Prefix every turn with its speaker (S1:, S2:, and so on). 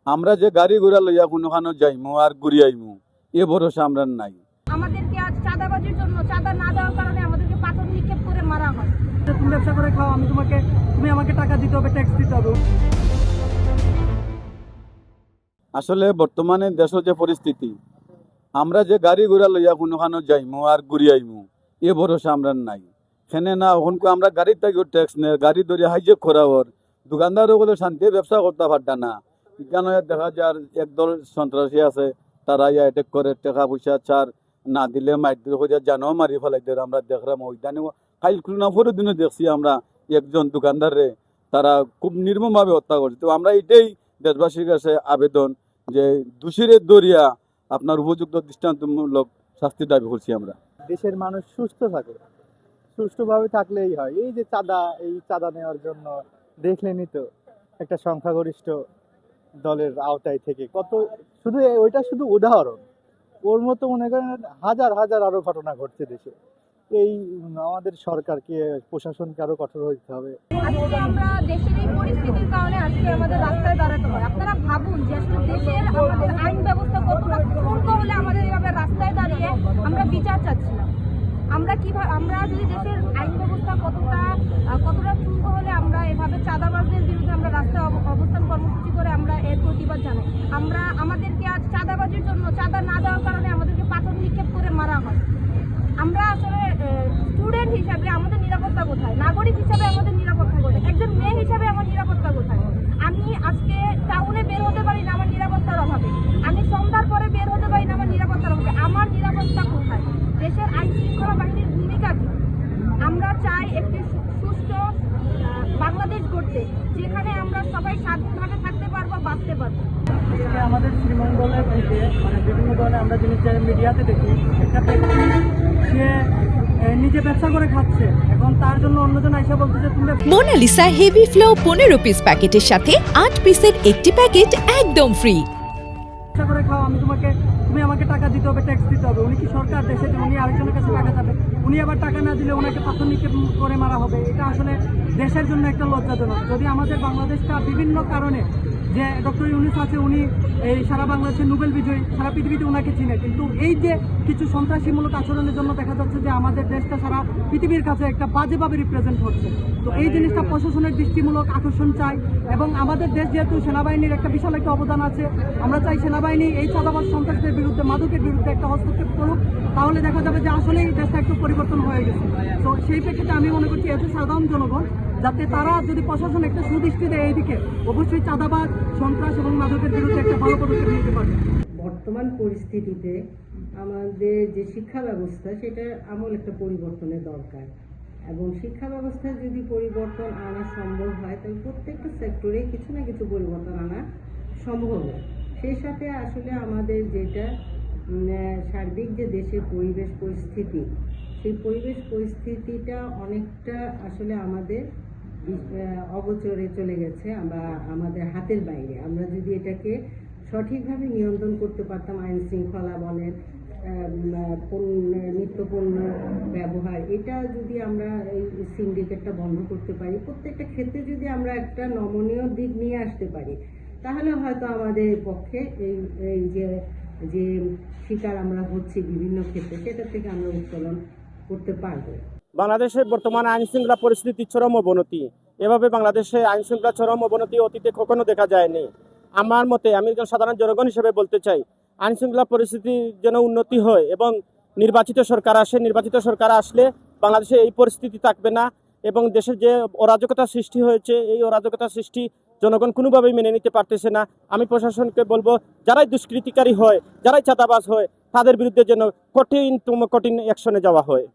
S1: আমরা যে গাড়ি ঘোড়া লইয়া কোনোখানো যাইমু আর ঘুরি আইমু এ ভরসা আমরা নাই।
S2: আমাদেরকে আজ চাঁদাবাজির জন্য, চাঁদা না দেওয়ার কারণে আমাদেরকে পাথর নিক্ষেপ করে মারা হয়।
S3: তুমি ব্যবসা করে খাও, তুমি আমাকে টাকা দিতে হবে, ট্যাক্স দিতে হবে।
S1: আসলে বর্তমানে দেশের যে পরিস্থিতি, আমরা যে গাড়ি ঘোড়া লইয়া কোনোখানো যাইমু আর ঘুরি আইমু এ ভরসা আমরা নাই। সেনে না ওখানকে আমরা গাড়ির থেকেও ট্যাক্স নেই, গাড়ি ধরে হাইজেক করাওয়ার দোকানদারও বলে শান্তি ব্যবসা করতে পারতা না। কেন দেখা যায় একদল সন্ত্রাসী আছে, তারা ইয়া অ্যাটেক করে, টাকা পয়সা ছাড় না দিলে মাইর হয়ে জানও মারি ফেলাই দেয়। আমরা দেখলাম ওইখানে খাইল খুলনা পরের দিনও দেখছি আমরা একজন দোকানদারে তারা খুব নির্মমভাবে হত্যা করছে। তো আমরা এটাই দেশবাসীর কাছে আবেদন যে দোষীরে দরিয়া আপনার উপযুক্ত দৃষ্টান্তমূলক শাস্তি দাবি করছি আমরা।
S4: দেশের মানুষ সুস্থ থাকে, সুষ্ঠুভাবে থাকলেই হয়। এই যে চাঁদা নেওয়ার জন্য দেখলেনই তো একটা সংখ্যাগরিষ্ঠ দলের আওতায় থেকে কত, শুধু ওইটা শুধু উদাহরণ। ওর মতো মনে করেন হাজার হাজার আরো ঘটনা ঘটছে দেশে। এই আমাদের সরকারকে, প্রশাসনকে আরো কঠোর হতে হবে।
S2: আজকে আমরা দেশের এই পরিস্থিতির কারণে আজকে আমাদের রাস্তায় দাঁড়াতে হয়। আপনারা ভাবুন যে আসলে দেশের আমাদের আইন ব্যবস্থা কতটা ঠুনকো হলে আমাদের এভাবে রাস্তায় দাঁড়িয়ে আমরা বিচার চাচ্ছিলাম। আমরা যদি দেশের আইন ব্যবস্থা কতটা ঠুনকো হলে আমরা এভাবে চাঁদাবাজদের বিরুদ্ধে আমরা রাস্তায় অবস্থান কর্মসূচি করে আমরা এর প্রতিবাদ জানাই। আমাদেরকে আজ চাঁদাবাজির জন্য, চাঁদা না দেওয়ার কারণে আমাদেরকে পাথর নিক্ষেপ করে মারা হয়। আমরা আসলে স্টুডেন্ট হিসাবে আমাদের নিরাপত্তা কোথায়? নাগরিক হিসাবে আমাদের নিরাপত্তা কোথায়? একজন মেয়ে হিসাবে আমার নিরাপত্তা কোথায়? আমি আজকে টাউনে বের হতে পারি না আমার নিরাপত্তার অভাবে, আমি সন্ধ্যার পরে বের হতে পারি না আমার নিরাপত্তার অভাবে। আমার নিরাপত্তা কোথায়? দেশের আইন শৃঙ্খলা বাহিনীর ভূমিকা কি? আমরা চাই একটি সুষ্ঠু বাংলাদেশ গড়তে, যেখানে আমরা সবাই স্বাধীনভাবে থাকতে পারবো, বাঁচতে পারবো।
S3: আজকে আমাদের শ্রীমঙ্গলের দিকে বিভিন্ন ধরনের আমরা জিনিস মিডিয়াতে দেখি, একটা ব্যক্তি সে নিজে ব্যবসা করে খাচ্ছে, এখন তার জন্য অন্যজন আইসা বলতেছে তুমি
S5: মোনালিসা হেভি ফ্লো 15 পিস প্যাকেটের সাথে 8 পিসের একটি প্যাকেট একদম ফ্রি।
S3: ব্যবসা করে খাও, তুমি আমাকে টাকা দিতে হবে, ট্যাক্স দিতে হবে। উনি কি সরকার? দেশে উনি আরেকজনের কাছে টাকা যাবে, উনি আবার টাকা না দিলে ওনাকে পাথর নিক্ষেপ করে মারা হবে। এটা আসলে দেশের জন্য একটা লজ্জাজনক। যদি আমাদের বাংলাদেশটা বিভিন্ন কারণে, যে ডক্টর ইউনূস আছে, উনি এই সারা বাংলাদেশের নোবেল বিজয়ী, সারা পৃথিবীতে ওনাকে চিনে, কিন্তু এই যে কিছু সন্ত্রাসীমূলক আচরণের জন্য দেখা যাচ্ছে যে আমাদের দেশটা সারা পৃথিবীর কাছে একটা বাজেভাবে রিপ্রেজেন্ট হচ্ছে। তো এই জিনিসটা প্রশাসনের দৃষ্টিমূলক আকর্ষণ চাই। এবং আমাদের দেশ যেহেতু সেনাবাহিনীর একটা বিশাল একটা অবদান আছে, আমরা চাই সেনাবাহিনী এই চাঁদাবাজ সন্ত্রাসের বিরুদ্ধে, মাদকের বিরুদ্ধে একটা হস্তক্ষেপ করুক। তাহলে দেখা যাবে যে আসলে এই দেশটা একটু পরিবর্তন হয়ে গেছে। তো সেই প্রেক্ষিতে আমি মনে করছি এতে সাধারণ জনগণ যাতে তারা যদি প্রশাসন একটা সুদৃষ্টি দেয় এইদিকে, অবশ্যই চাঁদাবাজ, সন্ত্রাস এবং মাদকের বিরুদ্ধে একটা ভালো পদক্ষেপ নিতে পারবে।
S6: বর্তমান পরিস্থিতিতে আমাদের যে শিক্ষা ব্যবস্থা, সেটার আমূল একটা পরিবর্তনের দরকার। এবং শিক্ষা ব্যবস্থার যদি পরিবর্তন আনা সম্ভব হয়, তাহলে প্রত্যেকটা সেক্টরে কিছু না কিছু পরিবর্তন আনা সম্ভব হয়। সেই সাথে আসলে আমাদের যেটা সার্বিক যে দেশের পরিবেশ পরিস্থিতি, সেই পরিবেশ পরিস্থিতিটা অনেকটা আসলে আমাদের অগোচরে চলে গেছে বা আমাদের হাতের বাইরে। আমরা যদি এটাকে সঠিকভাবে নিয়ন্ত্রণ করতে পারতাম, আইন শৃঙ্খলা বলেন, নিত্যপণ্য ব্যবহার, এটা যদি আমরা এই সিন্ডিকেটটা বন্ধ করতে পারি, প্রত্যেকটা ক্ষেত্রে যদি আমরা একটা নমনীয় দিক নিয়ে আসতে পারি, তাহলে হয়তো আমাদের পক্ষে এই যে শিকার আমরা হচ্ছি বিভিন্ন ক্ষেত্রে, সেটা থেকে আমরা উত্তোলন করতে পারবো।
S7: বাংলাদেশের বর্তমান আইন শৃঙ্খলা পরিস্থিতির চরম অবনতি। এভাবে বাংলাদেশে আইন শৃঙ্খলা চরম অবনতি অতীতে কখনো দেখা যায়নি। আমার মতে, আমি একজন সাধারণ জনগণ হিসেবে বলতে চাই, আইন শৃঙ্খলা পরিস্থিতির যেন উন্নতি হয় এবং নির্বাচিত সরকার আসে। নির্বাচিত সরকার আসলে বাংলাদেশে এই পরিস্থিতি থাকবে না এবং দেশের যে অরাজকতা সৃষ্টি হয়েছে, এই অরাজকতা সৃষ্টি জনগণ কোনোভাবেই মেনে নিতে পারতেছে না। আমি প্রশাসনকে বলবো, যারাই দুষ্কৃতিকারী হয়, যারাই চাঁদাবাজ হয়, তাদের বিরুদ্ধে যেন কঠিন অ্যাকশনে যাওয়া হয়।